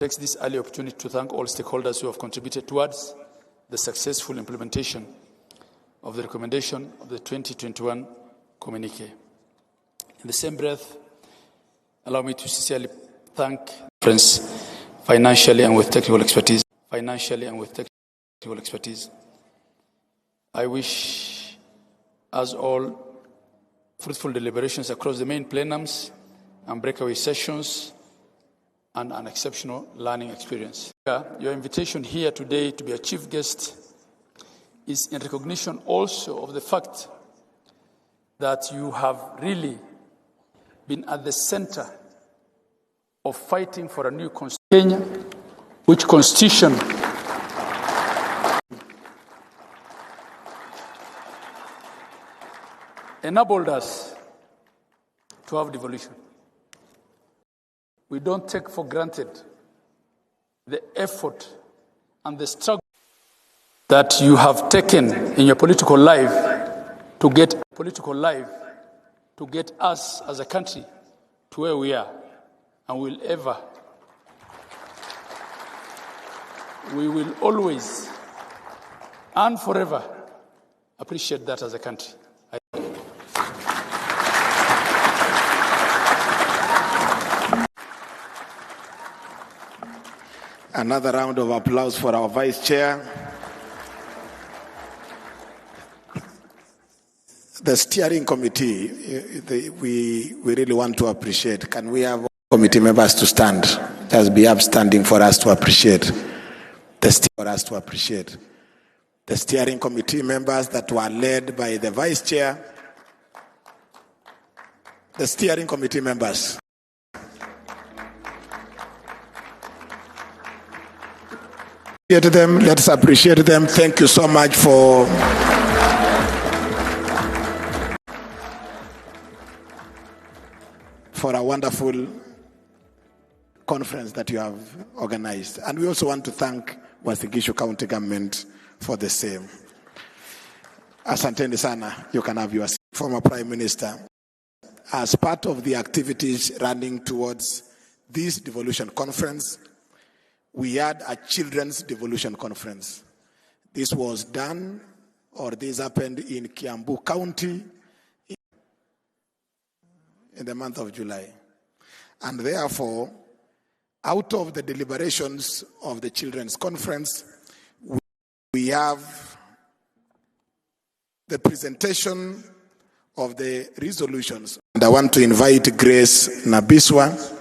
Takes this early opportunity to thank all stakeholders who have contributed towards the successful implementation of the recommendation of the 2021 communique. In the same breath, allow me to sincerely thank the conference financially and with technical expertise. I wish us all fruitful deliberations across the main plenums and breakaway sessions and an exceptional learning experience. Your invitation here today to be a chief guest is in recognition also of the fact that you have really been at the center of fighting for a new constitution, which constitution enabled us to have devolution. We don't take for granted the effort and the struggle that you have taken in your political life to get us as a country to where we are, and we will always and forever appreciate that as a country. Another round of applause for our Vice Chair. The steering committee, we really want to appreciate. Can we have committee members to stand? Just be upstanding for us to appreciate. The steering committee members that were led by the Vice Chair. The steering committee members. Let's appreciate them. Thank you so much for a wonderful conference that you have organized. And we also want to thank Uasin Gishu County Government for the same. Asanteni sana, you can have your former Prime Minister. As part of the activities running towards this devolution conference, we had a children's devolution conference. This was done, or this happened in Kiambu County in the month of July. And therefore, out of the deliberations of the children's conference, we have the presentation of the resolutions. And I want to invite Grace Nabiswa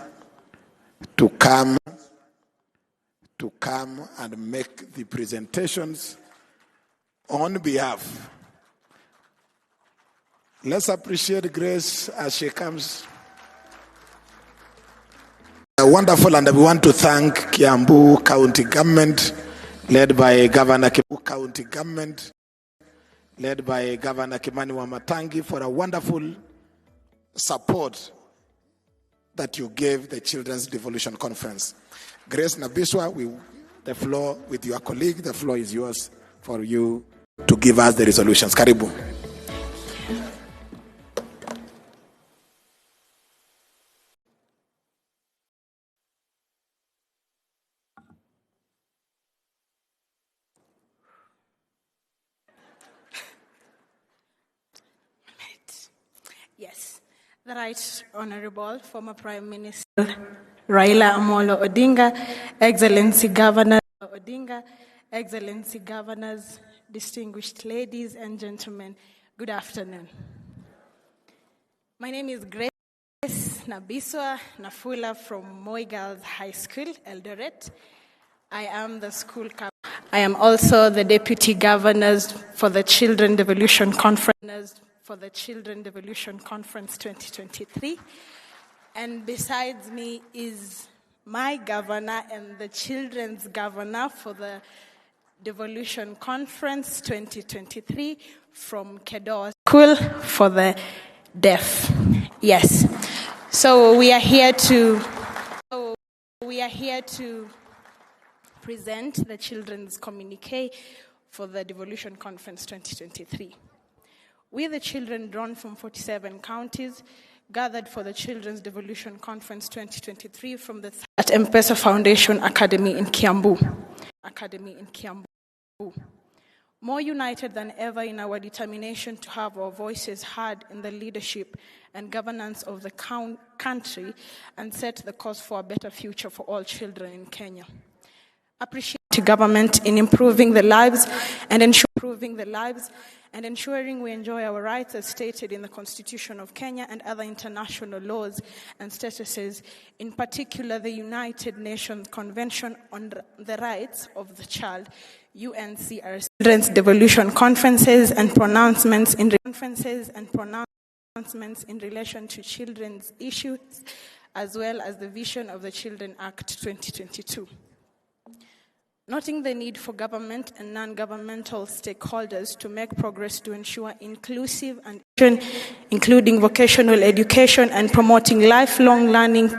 to come and make the presentations on behalf. Let's appreciate Grace as she comes. Wonderful, and we want to thank Kiambu County Government, led by Governor Kimani Wamatangi, for a wonderful support that you gave the Children's Devolution Conference. Grace Nabiswa, the floor with your colleague, the floor is yours for you to give us the resolutions. Karibu. Yes, the Right Honorable former Prime Minister RAILA Amolo Odinga, Excellency Governor Odinga, Excellency Governors, distinguished ladies and gentlemen, good afternoon. My name is Grace Nabiswa Nafula from Moi Girls High School, ELDORET. I am the school captain. I am also the Deputy Governor for the Children Devolution Conference 2023. And besides me is my governor and the children's governor for the Devolution Conference 2023 from Kedoa School for the Deaf. Yes. So we are here to present the children's communique for the Devolution Conference 2023. We, the children drawn from 47 counties, gathered for the Children's Devolution Conference 2023 from the at M-Pesa Foundation Academy in Kiambu. More united than ever in our determination to have our voices heard in the leadership and governance of the country and set the course for a better future for all children in Kenya. Appreciate the government in improving the lives and ensuring we enjoy our rights as stated in the Constitution of Kenya and other international laws and statuses, in particular the United Nations Convention on the Rights of the Child, UNCRC, Children's Devolution Conferences and pronouncements in relation to children's issues, as well as the vision of the Children Act 2022. Noting the need for government and non-governmental stakeholders to make progress to ensure inclusive and including vocational education and promoting lifelong learning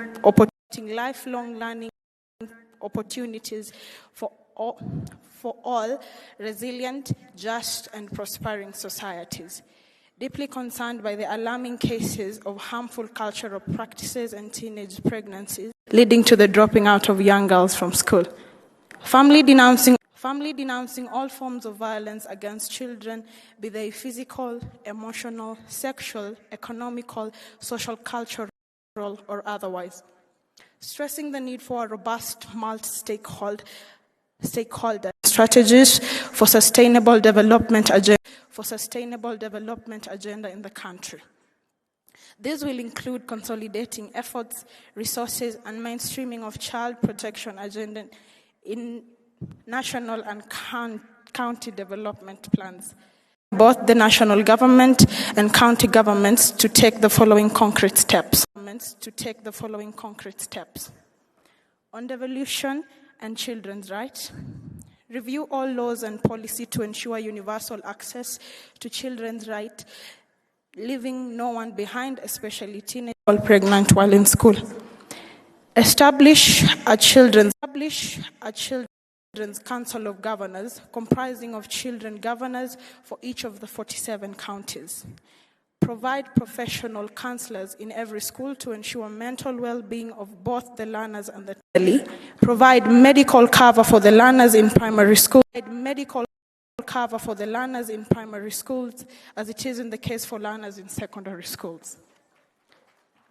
opportunities for all resilient, just, and prospering societies. Deeply concerned by the alarming cases of harmful cultural practices and teenage pregnancies leading to the dropping out of young girls from school. Family denouncing all forms of violence against children, be they physical, emotional, sexual, economical, social, cultural, or otherwise. Stressing the need for a robust multi-stakeholder strategies for sustainable development agenda in the country. This will include consolidating efforts, resources, and mainstreaming of child protection agenda in national and county development plans. Both the national government and county governments to take the following concrete steps. On devolution and children's rights, review all laws and policy to ensure universal access to children's rights, leaving no one behind, especially teenagers or pregnant while in school. Establish a children's council of governors comprising of children governors for each of the 47 counties. Provide professional counselors in every school to ensure mental well-being of both the learners and the elderly. Provide medical cover for the learners in primary schools. As it is in the case for learners in secondary schools.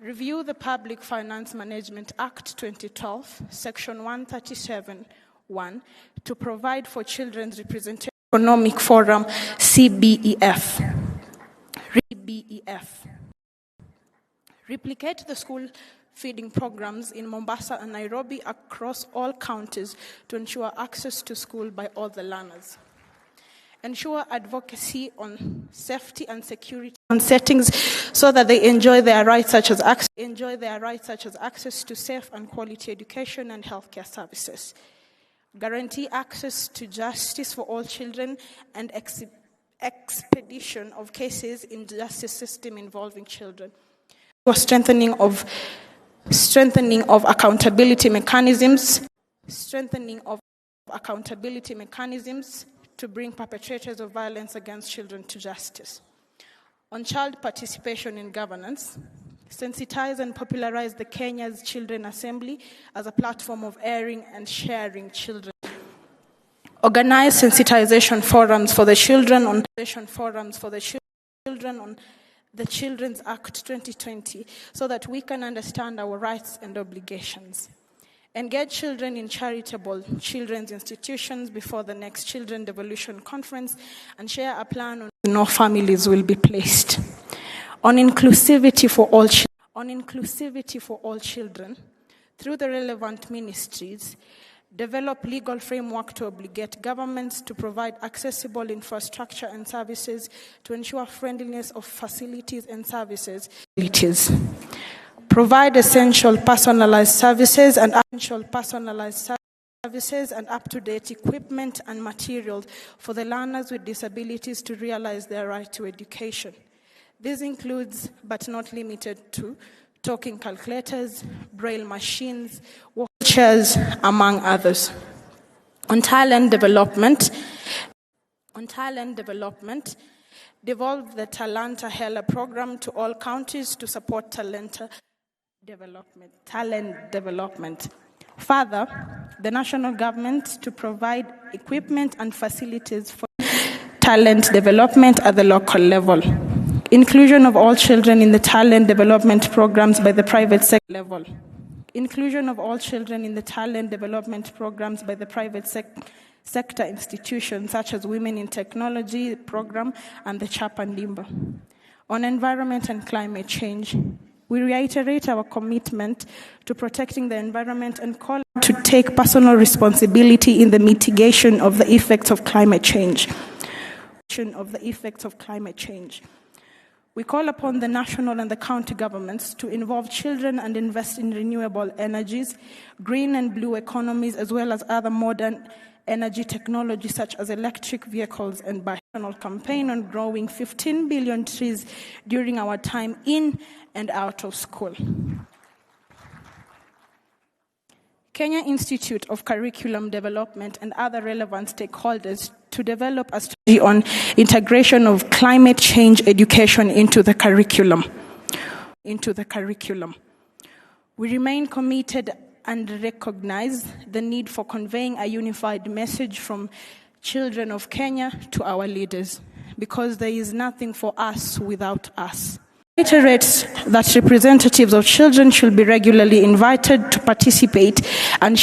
Review the Public Finance Management Act 2012, Section 137(1), to provide for Children's Representation Economic Forum, CBEF. Replicate the school feeding programs in Mombasa and Nairobi across all counties to ensure access to school by all the learners. Ensure advocacy on safety and security on settings so that they enjoy their rights such as access to safe and quality education and healthcare services. Guarantee access to justice for all children and expedition of cases in the justice system involving children. For strengthening of accountability mechanisms. To bring perpetrators of violence against children to justice. On child participation in governance, sensitize and popularize the Kenya's Children Assembly as a platform of airing and sharing children. Organize sensitization forums for the children on the Children's Act 2020 so that we can understand our rights and obligations. Engage children in charitable children's institutions before the next Children Devolution Conference and share a plan on how families will be placed. On inclusivity for all children, through the relevant ministries, develop legal framework to obligate governments to provide accessible infrastructure and services to ensure friendliness of facilities and services. Provide essential personalized services and up-to-date equipment and materials for the learners with disabilities to realize their right to education. This includes, but not limited to, talking calculators, braille machines, wheelchairs, among others. On talent development, devolve the Talanta RAILA program to all counties to support talent development. Further, the national government to provide equipment and facilities for talent development at the local level. Inclusion of all children in the talent development programs by the private sector level. Inclusion of all children in the talent development programs by the private sector institutions such as Women in Technology program and the Chapandimba. On environment and climate change, we reiterate our commitment to protecting the environment and call to take personal responsibility in the mitigation of the effects of climate change. We call upon the national and the county governments to involve children and invest in renewable energies, green and blue economies, as well as other modern energy technology such as electric vehicles and national campaign on growing 15 billion trees during our time in and out of school. Kenya Institute of Curriculum Development and other relevant stakeholders to develop a strategy on integration of climate change education into the curriculum. We remain committed and recognize the need for conveying a unified message from children of Kenya to our leaders, because there is nothing for us without us. Reiterates that representatives of children should be regularly invited to participate and